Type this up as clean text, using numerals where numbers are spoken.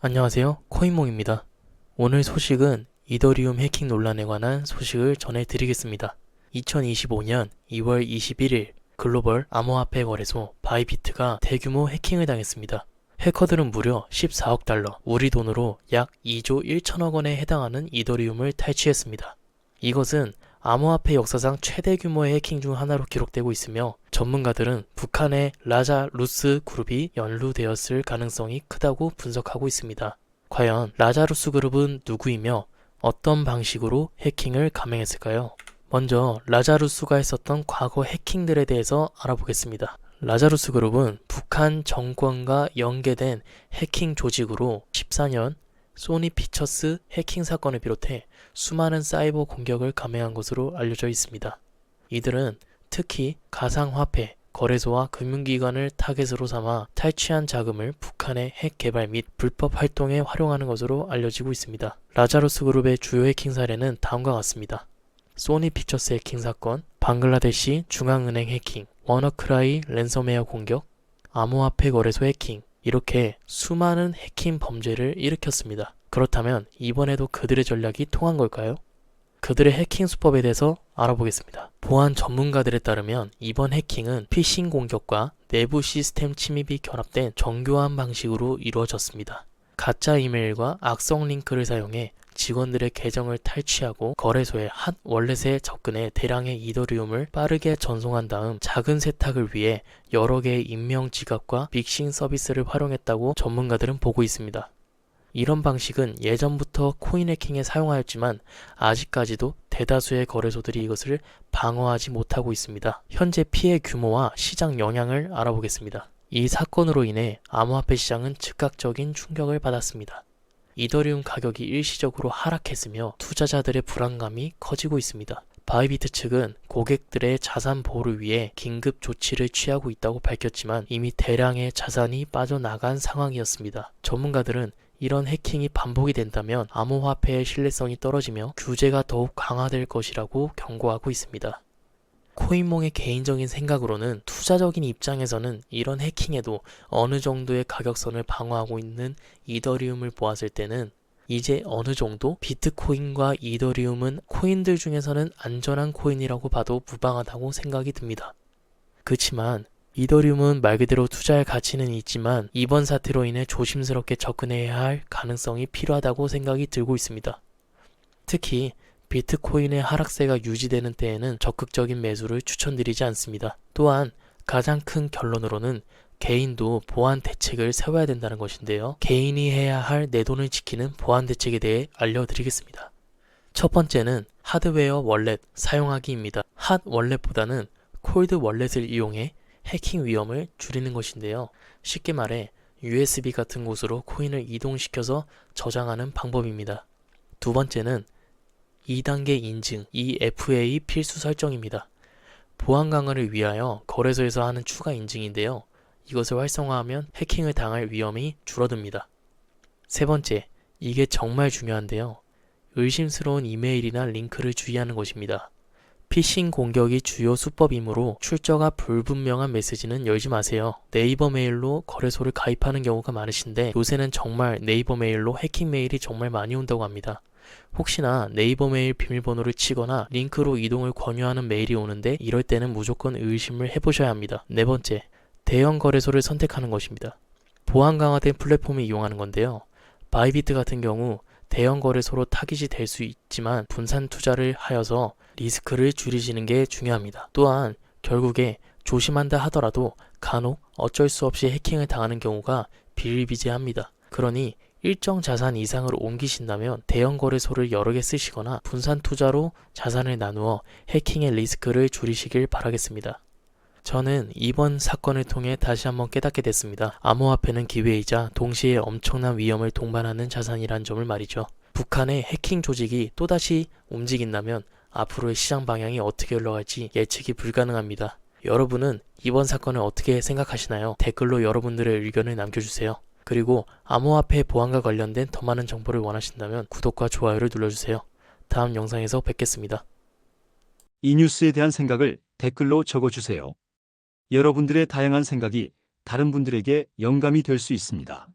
안녕하세요. 코인몽입니다. 오늘 소식은 이더리움 해킹 논란에 관한 소식을 전해드리겠습니다. 2025년 2월 21일 글로벌 암호화폐 거래소 바이비트가 대규모 해킹을 당했습니다. 해커들은 무려 14억 달러, 우리 돈으로 약 2조 1천억 원에 해당하는 이더리움을 탈취했습니다. 이것은 암호화폐 역사상 최대 규모의 해킹 중 하나로 기록되고 있으며 전문가들은 북한의 라자루스 그룹이 연루되었을 가능성이 크다고 분석하고 있습니다. 과연 라자루스 그룹은 누구이며 어떤 방식으로 해킹을 감행했을까요? 먼저 라자루스가 했었던 과거 해킹들에 대해서 알아보겠습니다. 라자루스 그룹은 북한 정권과 연계된 해킹 조직으로 14년 소니 피처스 해킹 사건을 비롯해 수많은 사이버 공격을 감행한 것으로 알려져 있습니다. 이들은 특히 가상화폐, 거래소와 금융기관을 타겟으로 삼아 탈취한 자금을 북한의 핵 개발 및 불법 활동에 활용하는 것으로 알려지고 있습니다. 라자루스 그룹의 주요 해킹 사례는 다음과 같습니다. 소니 피처스 해킹 사건, 방글라데시 중앙은행 해킹, 워너크라이 랜섬웨어 공격, 암호화폐 거래소 해킹, 이렇게 수많은 해킹 범죄를 일으켰습니다. 그렇다면 이번에도 그들의 전략이 통한 걸까요? 그들의 해킹 수법에 대해서 알아보겠습니다. 보안 전문가들에 따르면 이번 해킹은 피싱 공격과 내부 시스템 침입이 결합된 정교한 방식으로 이루어졌습니다. 가짜 이메일과 악성 링크를 사용해 직원들의 계정을 탈취하고 거래소의 한 월렛에 접근해 대량의 이더리움을 빠르게 전송한 다음 작은 세탁을 위해 여러 개의 익명 지갑과 믹싱 서비스를 활용했다고 전문가들은 보고 있습니다. 이런 방식은 예전부터 코인 해킹에 사용하였지만 아직까지도 대다수의 거래소들이 이것을 방어하지 못하고 있습니다. 현재 피해 규모와 시장 영향을 알아보겠습니다. 이 사건으로 인해 암호화폐 시장은 즉각적인 충격을 받았습니다. 이더리움 가격이 일시적으로 하락했으며 투자자들의 불안감이 커지고 있습니다. 바이비트 측은 고객들의 자산 보호를 위해 긴급 조치를 취하고 있다고 밝혔지만 이미 대량의 자산이 빠져나간 상황이었습니다. 전문가들은 이런 해킹이 반복이 된다면 암호화폐의 신뢰성이 떨어지며 규제가 더욱 강화될 것이라고 경고하고 있습니다. 코인몽의 개인적인 생각으로는 투자적인 입장에서는 이런 해킹에도 어느 정도의 가격선을 방어하고 있는 이더리움을 보았을 때는 이제 어느 정도 비트코인과 이더리움은 코인들 중에서는 안전한 코인이라고 봐도 무방하다고 생각이 듭니다. 그치만 이더리움은 말 그대로 투자할 가치는 있지만 이번 사태로 인해 조심스럽게 접근해야 할 가능성이 필요하다고 생각이 들고 있습니다. 특히 비트코인의 하락세가 유지되는 때에는 적극적인 매수를 추천드리지 않습니다. 또한 가장 큰 결론으로는 개인도 보안 대책을 세워야 된다는 것인데요. 개인이 해야 할 내 돈을 지키는 보안 대책에 대해 알려드리겠습니다. 첫 번째는 하드웨어 월렛 사용하기입니다. 핫 월렛보다는 콜드 월렛을 이용해 해킹 위험을 줄이는 것인데요. 쉽게 말해 USB 같은 곳으로 코인을 이동시켜서 저장하는 방법입니다. 두 번째는 2단계 인증, EFA 필수 설정입니다. 보안 강화를 위하여 거래소에서 하는 추가 인증인데요. 이것을 활성화하면 해킹을 당할 위험이 줄어듭니다. 세 번째, 이게 정말 중요한데요. 의심스러운 이메일이나 링크를 주의하는 것입니다. 피싱 공격이 주요 수법이므로 출처가 불분명한 메시지는 열지 마세요. 네이버 메일로 거래소를 가입하는 경우가 많으신데 요새는 정말 네이버 메일로 해킹 메일이 정말 많이 온다고 합니다. 혹시나 네이버 메일 비밀번호를 치거나 링크로 이동을 권유하는 메일이 오는데 이럴 때는 무조건 의심을 해보셔야 합니다. 네 번째, 대형 거래소를 선택하는 것입니다. 보안 강화된 플랫폼을 이용하는 건데요. 바이비트 같은 경우 대형 거래소로 타깃이 될 수 있지만 분산 투자를 하여서 리스크를 줄이시는 게 중요합니다. 또한 결국에 조심한다 하더라도 간혹 어쩔 수 없이 해킹을 당하는 경우가 비일비재합니다. 그러니 일정 자산 이상을 옮기신다면 대형 거래소를 여러 개 쓰시거나 분산 투자로 자산을 나누어 해킹의 리스크를 줄이시길 바라겠습니다. 저는 이번 사건을 통해 다시 한번 깨닫게 됐습니다. 암호화폐는 기회이자 동시에 엄청난 위험을 동반하는 자산이란 점을 말이죠. 북한의 해킹 조직이 또다시 움직인다면 앞으로의 시장 방향이 어떻게 흘러갈지 예측이 불가능합니다. 여러분은 이번 사건을 어떻게 생각하시나요? 댓글로 여러분들의 의견을 남겨주세요. 그리고 암호화폐 보안과 관련된 더 많은 정보를 원하신다면 구독과 좋아요를 눌러주세요. 다음 영상에서 뵙겠습니다. 이 뉴스에 대한 생각을 댓글로 적어주세요. 여러분들의 다양한 생각이 다른 분들에게 영감이 될 수 있습니다.